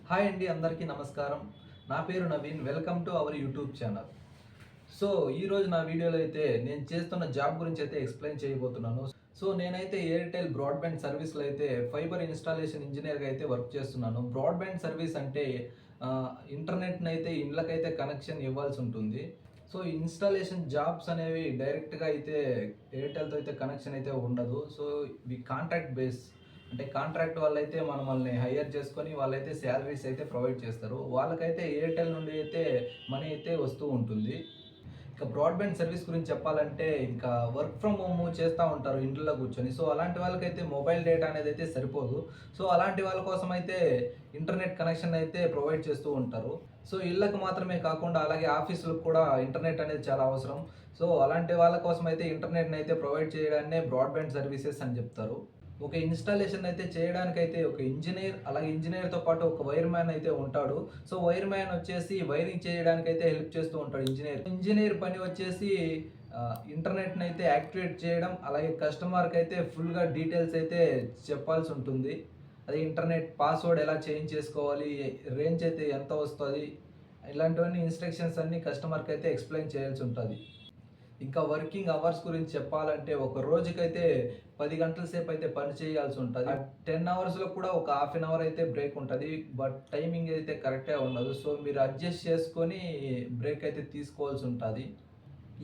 Hi అండి, అందరికీ నమస్కారం. నా పేరు Naveen. Welcome to our YouTube channel. So ఈరోజు నా వీడియోలో అయితే నేను చేస్తున్న జాబ్ గురించి అయితే ఎక్స్ప్లెయిన్ చేయబోతున్నాను. సో నేనైతే ఎయిర్టెల్ బ్రాడ్బ్యాండ్ సర్వీస్లో అయితే ఫైబర్ ఇన్స్టాలేషన్ ఇంజనీర్గా అయితే వర్క్ చేస్తున్నాను. బ్రాడ్బ్యాండ్ సర్వీస్ అంటే ఇంటర్నెట్ని అయితే ఇళ్ళకైతే కనెక్షన్ ఇవ్వాల్సి ఉంటుంది. సో ఇన్స్టాలేషన్ జాబ్స్ అనేవి డైరెక్ట్గా అయితే ఎయిర్టెల్తో అయితే కనెక్షన్ అయితే ఉండదు. సో ఇవి కాంట్రాక్ట్ బేస్, అంటే కాంట్రాక్ట్ వాళ్ళైతే మనల్ని హైర్ చేసుకొని వాళ్ళైతే శాలరీస్ అయితే ప్రొవైడ్ చేస్తారు. వాళ్ళకైతే ఎయిర్టెల్ నుండి అయితే మనీ అయితే వస్తూ ఉంటుంది. ఇక బ్రాడ్బ్యాండ్ సర్వీస్ గురించి చెప్పాలంటే ఇంకా వర్క్ ఫ్రమ్ హోమ్ చేస్తూ ఉంటారు ఇంట్లో కూర్చొని. సో అలాంటి వాళ్ళకైతే మొబైల్ డేటా అనేది అయితే సరిపోదు. సో అలాంటి వాళ్ళ కోసం అయితే ఇంటర్నెట్ కనెక్షన్ అయితే ప్రొవైడ్ చేస్తూ ఉంటారు. సో ఇళ్ళకు మాత్రమే కాకుండా అలాగే ఆఫీసులకు కూడా ఇంటర్నెట్ అనేది చాలా అవసరం. సో అలాంటి వాళ్ళ కోసం అయితే ఇంటర్నెట్ని అయితే ప్రొవైడ్ చేయడాన్నే బ్రాడ్బ్యాండ్ సర్వీసెస్ అని చెప్తారు. ఒక ఇన్స్టాలేషన్ అయితే చేయడానికైతే ఒక ఇంజనీర్, అలాగే ఇంజనీర్తో పాటు ఒక వైర్ మ్యాన్ అయితే ఉంటాడు. సో వైర్ మ్యాన్ వచ్చేసి వైరింగ్ చేయడానికి అయితే హెల్ప్ చేస్తూ ఉంటాడు. ఇంజనీర్ పని వచ్చేసి ఇంటర్నెట్ని అయితే యాక్టివేట్ చేయడం, అలాగే కస్టమర్కి అయితే ఫుల్గా డీటెయిల్స్ అయితే చెప్పాల్సి ఉంటుంది. అదే ఇంటర్నెట్ పాస్వర్డ్ ఎలా చేంజ్ చేసుకోవాలి, రేంజ్ అయితే ఎంత వస్తుంది, ఇలాంటివన్నీ ఇన్స్ట్రక్షన్స్ అన్నీ కస్టమర్కి అయితే ఎక్స్ప్లెయిన్ చేయాల్సి ఉంటుంది. ఇంకా వర్కింగ్ అవర్స్ గురించి చెప్పాలంటే ఒక రోజుకైతే 10 గంటల సేపు అయితే పని చేయాల్సి ఉంటుంది. 10 అవర్స్లో కూడా ఒక హాఫ్ అన్ అవర్ అయితే బ్రేక్ ఉంటుంది. బట్ టైమింగ్ అయితే కరెక్ట్గా ఉండదు. సో మీరు అడ్జస్ట్ చేసుకొని బ్రేక్ అయితే తీసుకోవాల్సి ఉంటుంది.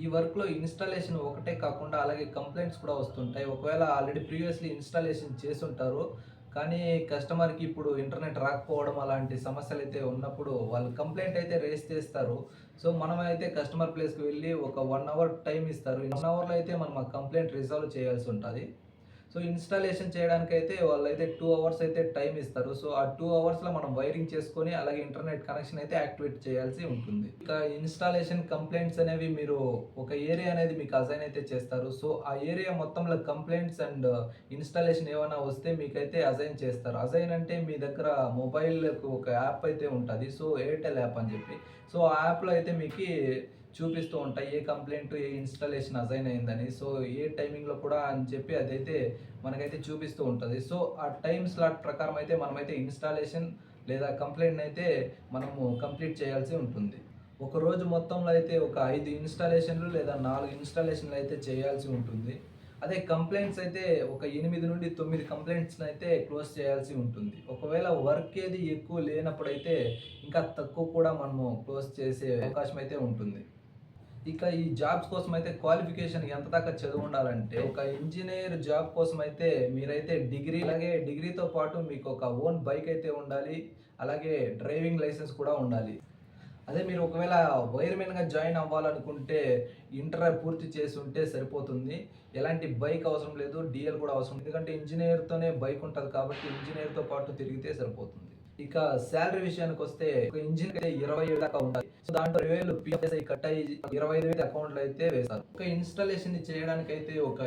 ఈ వర్క్లో ఇన్స్టాలేషన్ ఒకటే కాకుండా అలాగే కంప్లైంట్స్ కూడా వస్తుంటాయి. ఒకవేళ ఆల్రెడీ ప్రీవియస్లీ ఇన్స్టాలేషన్ చేసి ఉంటారు, కానీ కస్టమర్కి ఇప్పుడు ఇంటర్నెట్ రాకపోవడం అలాంటి సమస్యలు అయితే ఉన్నప్పుడు వాళ్ళు కంప్లైంట్ అయితే రేస్ చేస్తారు. సో మనమైతే కస్టమర్ ప్లేస్కి వెళ్ళి ఒక 1 అవర్ టైం ఇస్తారు. 1 అవర్లో అయితే మనం ఆ కంప్లైంట్ రిజాల్వ్ చేయాల్సి ఉంటుంది. సో ఇన్స్టాలేషన్ చేయడానికైతే వాళ్ళైతే 2 అవర్స్ అయితే టైం ఇస్తారు. సో ఆ 2 అవర్స్లో మనం వైరింగ్ చేసుకొని అలాగే ఇంటర్నెట్ కనెక్షన్ అయితే యాక్టివేట్ చేయాల్సి ఉంటుంది. ఇక ఇన్స్టాలేషన్ కంప్లైంట్స్ అనేవి మీరు ఒక ఏరియా అనేది మీకు అసైన్ అయితే చేస్తారు. సో ఆ ఏరియా మొత్తంలో కంప్లైంట్స్ అండ్ ఇన్స్టాలేషన్ ఏమైనా వస్తే మీకైతే అసైన్ చేస్తారు. అసైన్ అంటే మీ దగ్గర మొబైల్కి ఒక యాప్ అయితే ఉంటుంది. సో ఎయిర్టెల్ యాప్ అని చెప్పి, సో ఆ యాప్లో అయితే మీకు చూపిస్తూ ఉంటాయి ఏ కంప్లైంట్ ఏ ఇన్స్టాలేషన్ అసైన్ అయిందని. సో ఏ టైమింగ్లో కూడా అని చెప్పి అదైతే మనకైతే చూపిస్తూ ఉంటుంది. సో ఆ టైం స్లాట్ ప్రకారం అయితే మనమైతే ఇన్స్టాలేషన్ లేదా కంప్లైంట్ అయితే మనము కంప్లీట్ చేయాల్సి ఉంటుంది. ఒక రోజు మొత్తంలో అయితే ఒక 5 ఇన్స్టాలేషన్లు లేదా 4 ఇన్స్టాలేషన్లు అయితే చేయాల్సి ఉంటుంది. అదే కంప్లైంట్స్ అయితే ఒక 8 నుండి 9 కంప్లైంట్స్ని అయితే క్లోజ్ చేయాల్సి ఉంటుంది. ఒకవేళ వర్క్ ఏది ఎక్కువ లేనప్పుడైతే ఇంకా తక్కువ కూడా మనము క్లోజ్ చేసే అవకాశం అయితే ఉంటుంది. ఇక ఈ జాబ్స్ కోసం అయితే క్వాలిఫికేషన్ ఎంత దాకా చదువు ఉండాలంటే, ఒక ఇంజనీర్ జాబ్ కోసం అయితే మీరైతే డిగ్రీ, అలాగే డిగ్రీతో పాటు మీకు ఒక ఓన్ బైక్ అయితే ఉండాలి, అలాగే డ్రైవింగ్ లైసెన్స్ కూడా ఉండాలి. అదే మీరు ఒకవేళ వైర్మెన్గా జాయిన్ అవ్వాలనుకుంటే ఇంటర్ పూర్తి చేసి ఉంటే సరిపోతుంది. ఎలాంటి బైక్ అవసరం లేదు, డిఎల్ కూడా అవసరం, ఎందుకంటే ఇంజనీర్తోనే బైక్ ఉంటుంది కాబట్టి ఇంజనీర్తో పాటు తిరిగితే సరిపోతుంది. ఇక శాలరీ విషయానికి వస్తే ఒక ఇంజిన్ అయితే 27 దాకా ఉంటాయి. సో దాంట్లో 20,000 పిఎఫ్ఐ కట్ అయ్యి 25,000 అకౌంట్లో అయితే వేస్తారు. ఒక ఇన్స్టాలేషన్ చేయడానికి అయితే ఒక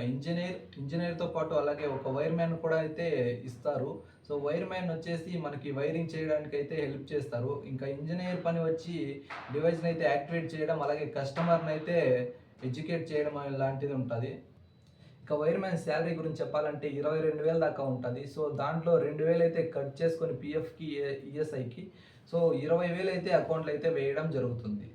ఇంజనీర్తో పాటు అలాగే ఒక వైర్ మ్యాన్ కూడా అయితే ఇస్తారు. సో వైర్ మ్యాన్ వచ్చేసి మనకి వైరింగ్ చేయడానికి అయితే హెల్ప్ చేస్తారు. ఇంకా ఇంజనీర్ పని వచ్చి డివైస్ని అయితే యాక్టివేట్ చేయడం, అలాగే కస్టమర్ని అయితే ఎడ్యుకేట్ చేయడం లాంటిది ఉంటుంది. ఇక వైర్ మ్యాన్ శాలరీ గురించి చెప్పాలంటే 22,000 దాకా ఉంటుంది. సో దాంట్లో 2,000 అయితే కట్ చేసుకొని పిఎఫ్కి, ఈఎస్ఐకి, సో 20,000 అయితే అకౌంట్లో అయితే వేయడం జరుగుతుంది.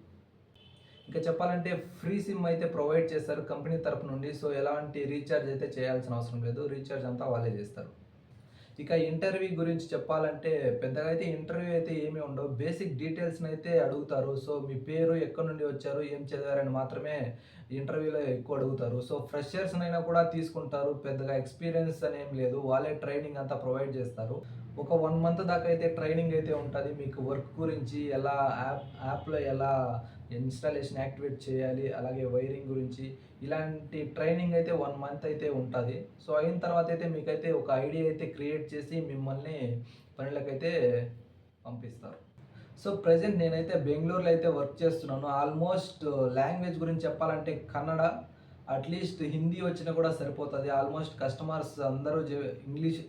ఇంకా చెప్పాలంటే ఫ్రీ సిమ్ అయితే ప్రొవైడ్ చేస్తారు కంపెనీ తరపు నుండి. సో ఎలాంటి రీఛార్జ్ అయితే చేయాల్సిన అవసరం లేదు, రీఛార్జ్ అంతా వాళ్ళే చేస్తారు. ఇక ఇంటర్వ్యూ గురించి చెప్పాలంటే పెద్దగా అయితే ఇంటర్వ్యూ అయితే ఏమీ ఉండవు. బేసిక్ డీటెయిల్స్ని అయితే అడుగుతారు. సో మీ పేరు, ఎక్కడి నుండి వచ్చారు, ఏం చదివారని మాత్రమే ఇంటర్వ్యూలో ఎక్కువ అడుగుతారు. సో ఫ్రెషర్స్నైనా కూడా తీసుకుంటారు, పెద్దగా ఎక్స్పీరియన్స్ అని ఏం లేదు, వాళ్ళే ట్రైనింగ్ అంతా ప్రొవైడ్ చేస్తారు. ఒక 1 మంత్ దాకా అయితే ట్రైనింగ్ అయితే ఉంటుంది. మీకు వర్క్ గురించి, ఎలా యాప్లో ఎలా ఇన్స్టాలేషన్ యాక్టివేట్ చేయాలి, అలాగే వైరింగ్ గురించి ఇలాంటి ట్రైనింగ్ అయితే 1 మంత్ అయితే ఉంటుంది. సో అయిన తర్వాత అయితే మీకైతే ఒక ఐడియా అయితే క్రియేట్ చేసి మిమ్మల్ని పనులకైతే పంపిస్తారు. సో ప్రజెంట్ నేనైతే బెంగళూరులో అయితే వర్క్ చేస్తున్నాను. ఆల్మోస్ట్ లాంగ్వేజ్ గురించి చెప్పాలంటే కన్నడ, అట్లీస్ట్ హిందీ వచ్చినా కూడా సరిపోతుంది. ఆల్మోస్ట్ కస్టమర్స్ అందరూ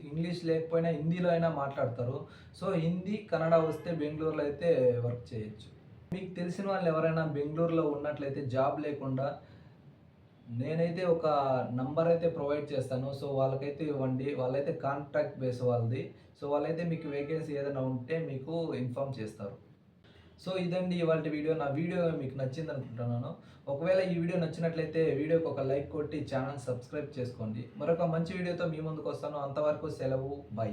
ఇంగ్లీష్ లేకపోయినా హిందీలో అయినా మాట్లాడతారు. సో హిందీ, కన్నడ వస్తే బెంగళూరులో అయితే వర్క్ చేయొచ్చు. మీకు తెలిసిన వాళ్ళు ఎవరైనా బెంగళూరులో ఉన్నట్లయితే జాబ్ లేకుండా, నేనైతే ఒక నంబర్ అయితే ప్రొవైడ్ చేస్తాను. సో వాళ్ళకైతే ఇవ్వండి, వాళ్ళైతే కాంట్రాక్ట్ బేస్ వాళ్ళది. సో వాళ్ళైతే మీకు వేకెన్సీ ఏదైనా ఉంటే మీకు ఇన్ఫామ్ చేస్తారు. సో ఇదండి ఇవాల్టి వీడియో. నా వీడియో మీకు నచ్చింది అనుకుంటున్నాను. ఒకవేళ ఈ వీడియో నచ్చినట్లయితే వీడియోకి ఒక లైక్ కొట్టి ఛానల్ సబ్స్క్రైబ్ చేసుకోండి. మరొక మంచి వీడియోతో మీ ముందుకు వస్తాను. అంతవరకు సెలవు. బై.